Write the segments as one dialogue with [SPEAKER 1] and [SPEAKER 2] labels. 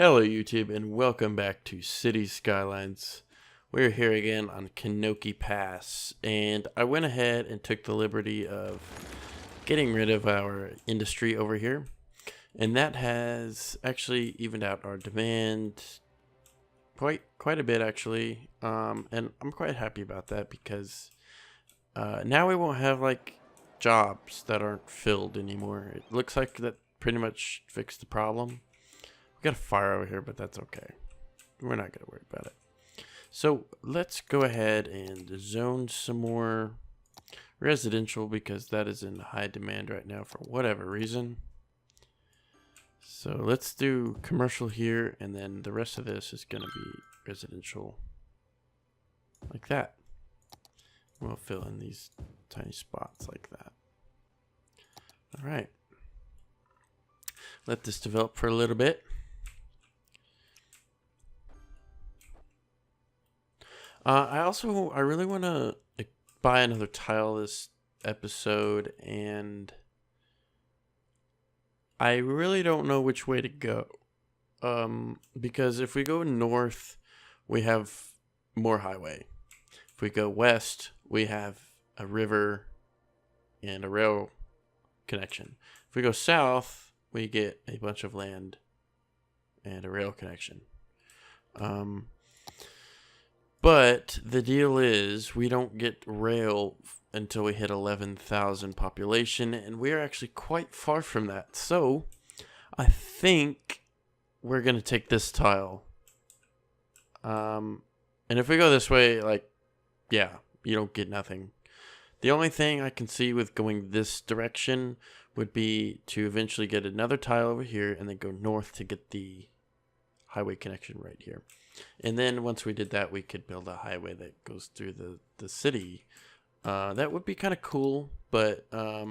[SPEAKER 1] Hello YouTube and welcome back to City Skylines. We're here again on Kenoci Pass, and I went ahead and took the liberty of getting rid of our industry over here, and that has actually evened out our demand quite a bit actually, and I'm quite happy about that because now we won't have like jobs that aren't filled anymore. It looks like that pretty much fixed the problem. We got a fire over here, but that's okay. We're not going to worry about it. So let's go ahead and zone some more residential because that is in high demand right now for whatever reason. So let's do commercial here, and then the rest of this is going to be residential like that. We'll fill in these tiny spots like that. All right. Let this develop for a little bit. I really want to buy another tile this episode, and I really don't know which way to go. Because if we go north, we have more highway. If we go west, we have a river and a rail connection. If we go south, we get a bunch of land and a rail connection. But the deal is we don't get rail until we hit 11,000 population, and we're actually quite far from that. So I think we're going to take this tile. And if we go this way, like, yeah, you don't get nothing. The only thing I can see with going this direction would be to eventually get another tile over here and then go north to get the highway connection right here. And then once we did that, we could build a highway that goes through the city. That would be kind of cool, but I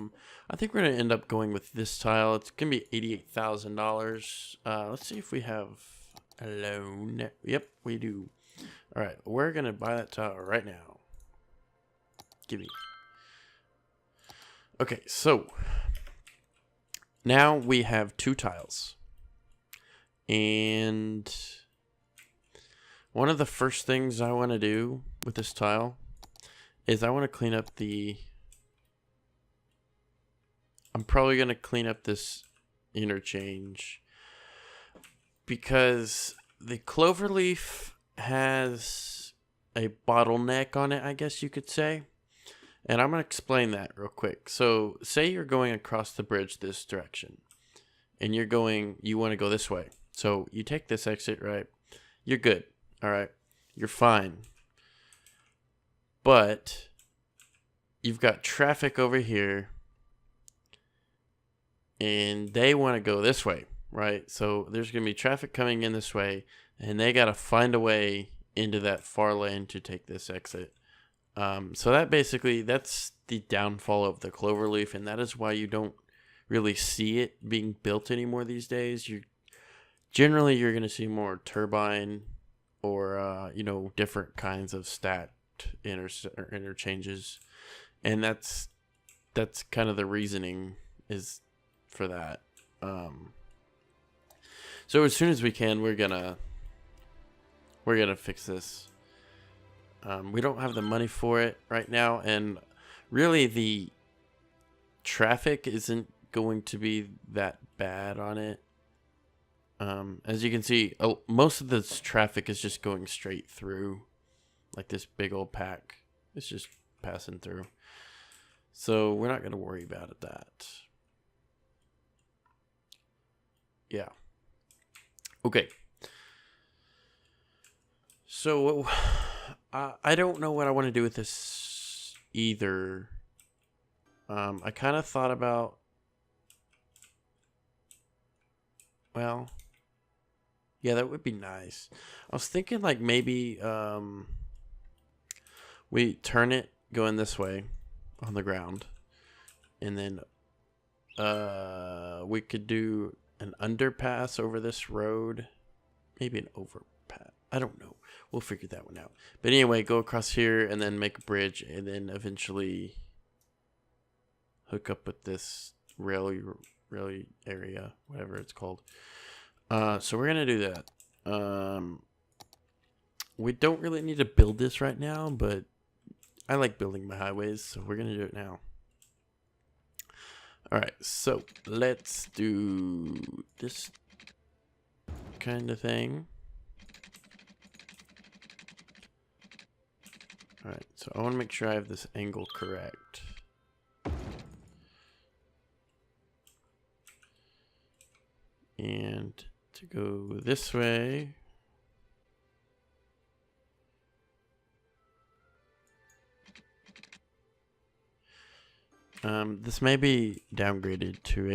[SPEAKER 1] think we're going to end up going with this tile. It's going to be $88,000. Let's see if we have a loan. Yep, we do. All right, we're going to buy that tile right now. Give me. Okay, so now we have two tiles. And one of the first things I want to do with this tile is I want to clean up I'm probably going to clean up this interchange because the cloverleaf has a bottleneck on it, I guess you could say. And I'm going to explain that real quick. So say you're going across the bridge this direction and you want to go this way. So you take this exit, right? You're good. All right. You're fine. But you've got traffic over here and they want to go this way, right? So there's going to be traffic coming in this way and they got to find a way into that far lane to take this exit. So that's the downfall of the cloverleaf, and that is why you don't really see it being built anymore these days. Generally you're going to see more turbine or different kinds of stacked interchanges, and that's kind of the reasoning is for that. So as soon as we can, we're gonna fix this. We don't have the money for it right now, and really the traffic isn't going to be that bad on it. As you can see, most of this traffic is just going straight through, like this big old pack. It's just passing through. So we're not going to worry about that. Yeah. Okay. So I don't know what I want to do with this either. I kind of thought about, well, yeah, that would be nice. I was thinking like maybe we turn it going this way on the ground, and then we could do an underpass over this road, maybe an overpass. I don't know. We'll figure that one out. But anyway, go across here and then make a bridge, and then eventually hook up with this rail area, whatever it's called. So we're gonna do that. We don't really need to build this right now, but I like building my highways, so we're gonna do it now. Alright, so let's do this kind of thing. Alright, so I want to make sure I have this angle correct. And to go this way, this may be downgraded to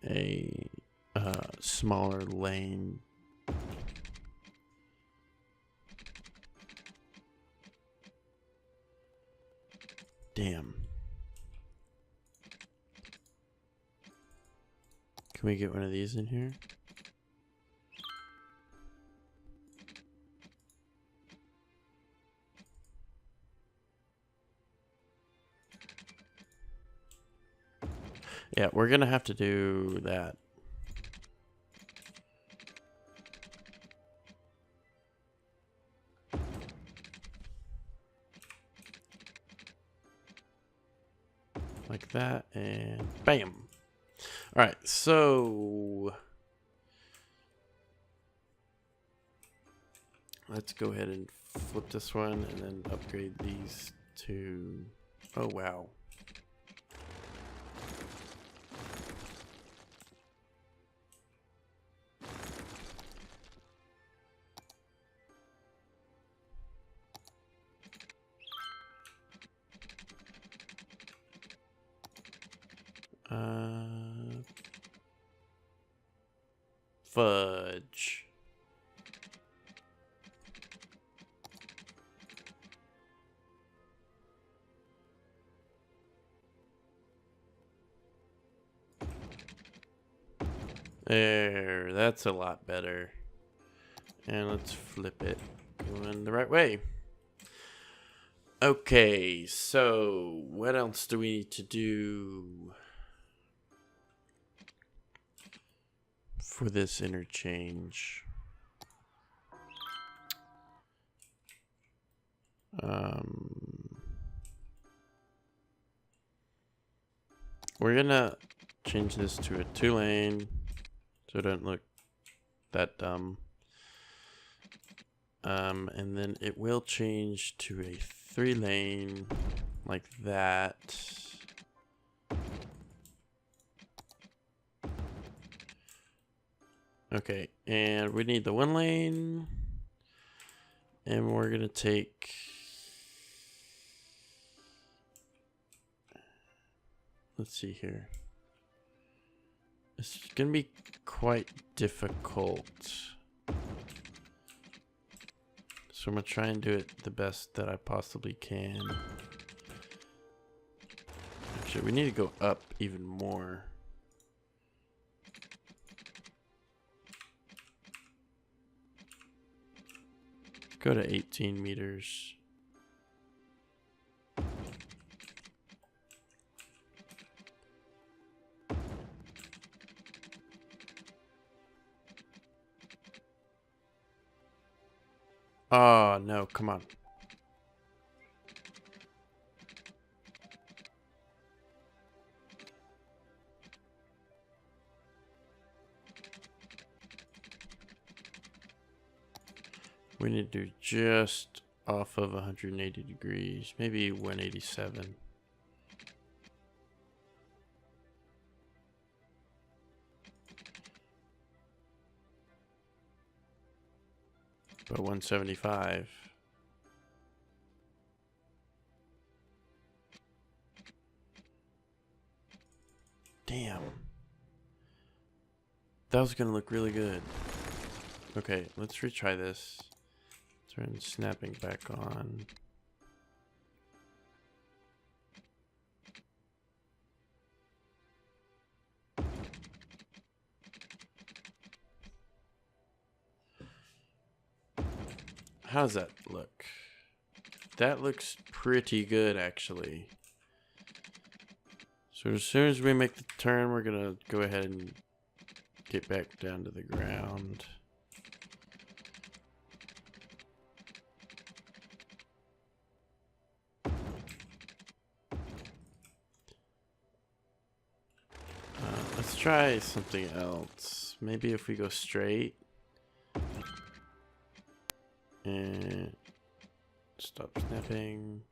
[SPEAKER 1] a smaller lane. Damn. Can we get one of these in here? Yeah, we're gonna have to do that. Like that, and bam. All right, so let's go ahead and flip this one and then upgrade these to, oh wow. Fudge. There, that's a lot better. And let's flip it going the right way. Okay, so what else do we need to do for this interchange? We're gonna change this to a 2-lane so it doesn't look that dumb. And then it will change to a 3-lane like that. Okay, and we need the 1-lane, and we're gonna take, let's see here. It's gonna be quite difficult. So I'm gonna try and do it the best that I possibly can. Actually, we need to go up even more. Go to 18 meters. Oh, no, come on. We need to do just off of 180 degrees, maybe 187. But 175. Damn. That was gonna look really good. Okay, let's retry this. Turn snapping back on. How does that look? That looks pretty good, actually. So as soon as we make the turn, we're gonna go ahead and get back down to the ground. Let's try something else. Maybe if we go straight and stop snapping.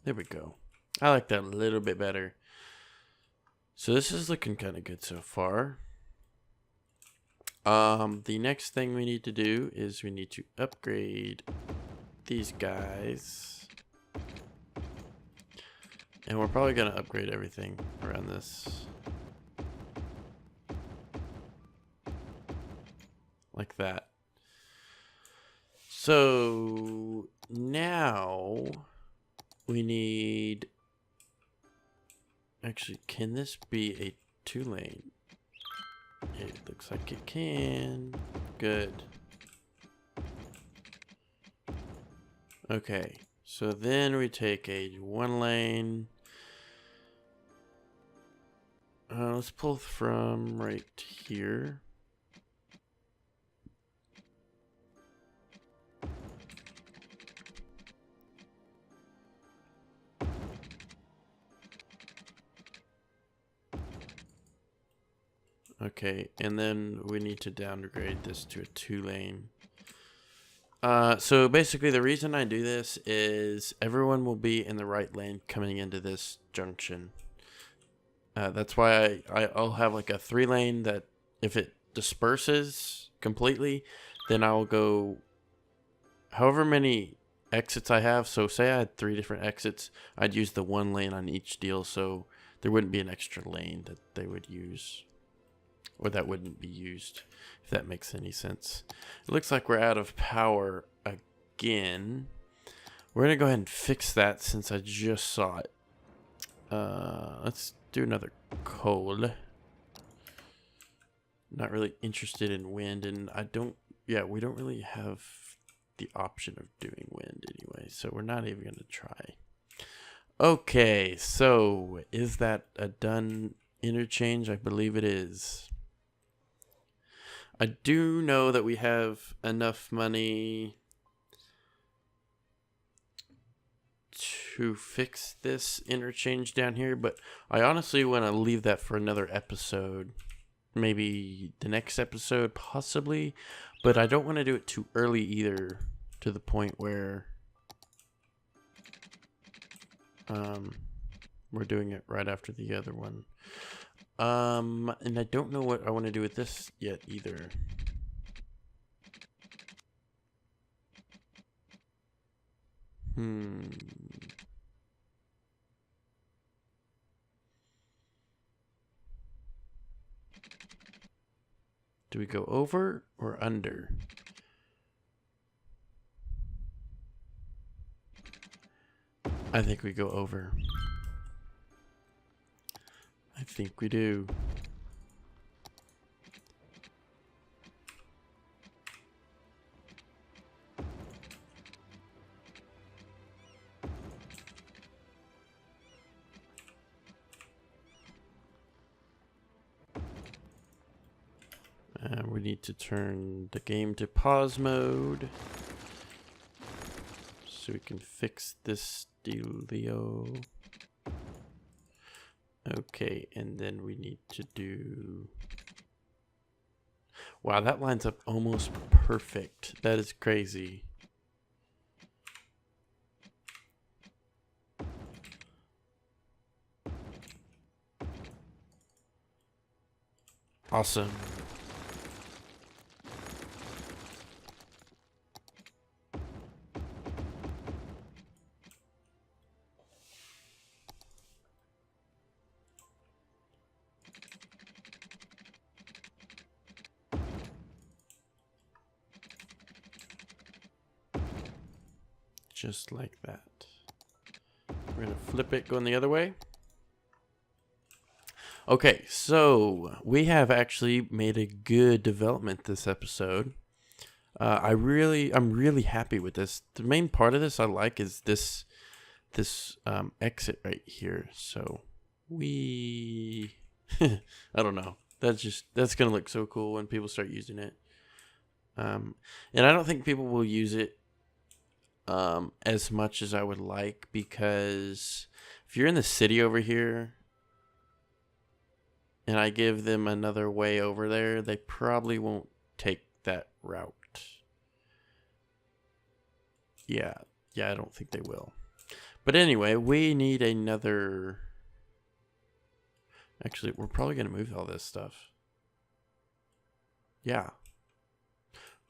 [SPEAKER 1] There we go. I like that a little bit better. So this is looking kind of good so far. The next thing we need to do is we need to upgrade these guys. And we're probably going to upgrade everything around this. Like that. So now we need... Actually, can this be a 2-lane? It looks like it can. Good. Okay, so then we take a 1-lane. Let's pull from right here. Okay, and then we need to downgrade this to a 2-lane. So basically the reason I do this is everyone will be in the right lane coming into this junction. That's why I'll have like a 3-lane that if it disperses completely, then I'll go however many exits I have. So say I had 3 different exits, I'd use the 1 lane on each deal, so there wouldn't be an extra lane that they would use. Or that wouldn't be used, if that makes any sense. It looks like we're out of power again. We're going to go ahead and fix that since I just saw it. Let's do another coal. Not really interested in wind, and we don't really have the option of doing wind anyway, so we're not even going to try. Okay, so is that a done interchange? I believe it is. I do know that we have enough money to fix this interchange down here, but I honestly want to leave that for another episode. Maybe the next episode, possibly, but I don't want to do it too early either, to the point where we're doing it right after the other one. And I don't know what I want to do with this yet either. Do we go over or under? I think we go over. I think we do. We need to turn the game to pause mode so we can fix this dealio. Okay, and then we need to do... Wow, that lines up almost perfect. That is crazy. Awesome. Just like that. We're going to flip it going the other way. Okay, so we have actually made a good development this episode. I'm really happy with this. The main part of this I like is this exit right here. So We I don't know. That's gonna look so cool when people start using it. And I don't think people will use it as much as I would like, because if you're in the city over here and I give them another way over there, they probably won't take that route. Yeah, I don't think they will. But anyway, we need another... Actually, we're probably going to move all this stuff. Yeah.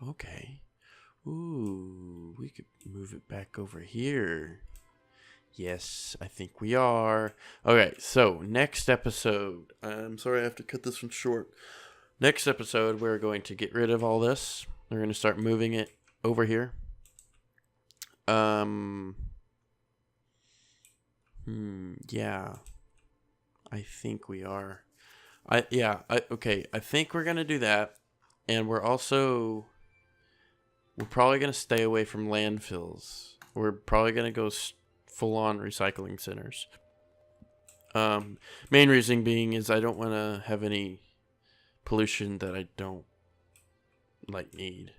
[SPEAKER 1] Okay. Ooh, we could move it back over here. Yes, I think we are. Okay, so next episode. I'm sorry I have to cut this one short. Next episode, we're going to get rid of all this. We're going to start moving it over here. Yeah. I think we are. Okay. I think we're going to do that. And we're probably going to stay away from landfills. We're probably going to go full-on recycling centers. Main reason being is I don't want to have any pollution that I don't need.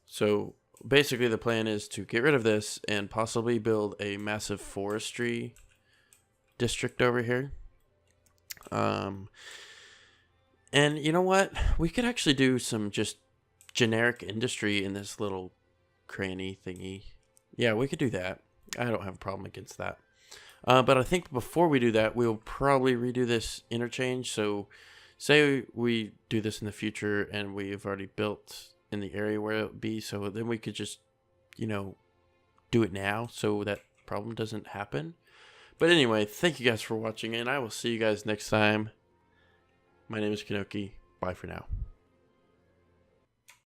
[SPEAKER 1] So basically the plan is to get rid of this and possibly build a massive forestry district over here. And you know what? We could actually do some just generic industry in this little cranny thingy. Yeah, we could do that. I don't have a problem against that. But I think before we do that, we'll probably redo this interchange. So say we do this in the future and we've already built in the area where it would be. So then we could just, do it now so that problem doesn't happen. But anyway, thank you guys for watching, and I will see you guys next time. My name is Kenoci. Bye for now.